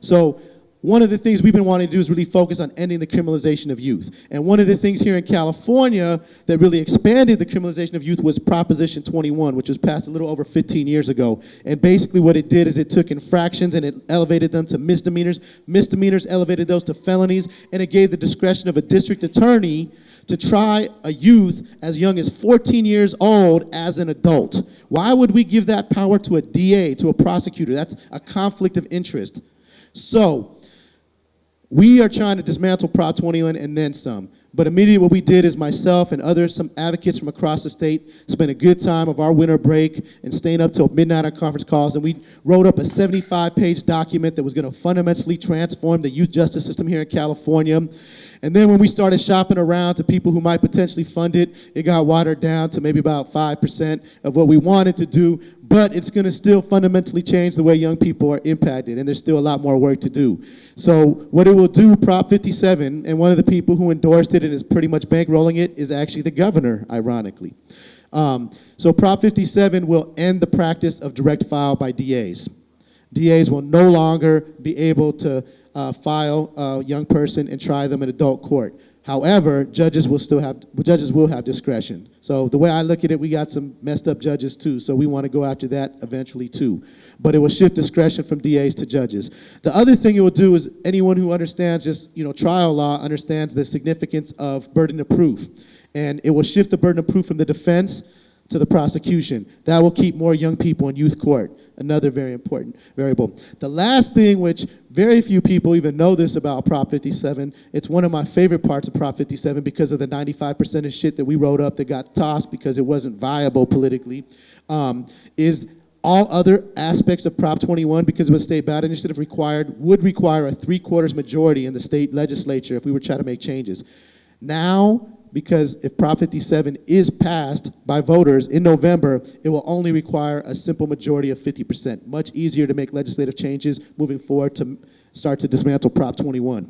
So one of the things we've been wanting to do is really focus on ending the criminalization of youth. And one of the things here in California that really expanded the criminalization of youth was Proposition 21, which was passed a little over 15 years ago. And basically what it did is it took infractions and it elevated them to misdemeanors. Misdemeanors elevated those to felonies, and it gave the discretion of a district attorney to try a youth as young as 14 years old as an adult. Why would we give that power to a DA, to a prosecutor? That's a conflict of interest. So we are trying to dismantle Prop 21 and then some. But immediately what we did is myself and some advocates from across the state spent a good time of our winter break and staying up till midnight on conference calls, and we wrote up a 75-page document that was going to fundamentally transform the youth justice system here in California. And then when we started shopping around to people who might potentially fund it, it got watered down to maybe about 5% of what we wanted to do, but it's going to still fundamentally change the way young people are impacted, and there's still a lot more work to do. So what it will do, Prop 57, and one of the people who endorsed it and is pretty much bankrolling it is actually the governor, ironically. So Prop 57 will end the practice of direct file by DAs. DAs will no longer be able to file a young person and try them in adult court. However, judges will have discretion. So the way I look at it, we got some messed up judges too, so we want to go after that eventually too. But it will shift discretion from DAs to judges. The other thing it will do is anyone who understands just trial law understands the significance of burden of proof. And it will shift the burden of proof from the defense to the prosecution. That will keep more young people in youth court, another very important variable. The last thing, which very few people even know this about Prop 57, it's one of my favorite parts of Prop 57 because of the 95% of shit that we wrote up that got tossed because it wasn't viable politically, is all other aspects of Prop 21, because of a state ballot initiative would require a 3/4 majority in the state legislature if we were trying to make changes. Now, because if Prop 57 is passed by voters in November, it will only require a simple majority of 50%. Much easier to make legislative changes moving forward to start to dismantle Prop 21.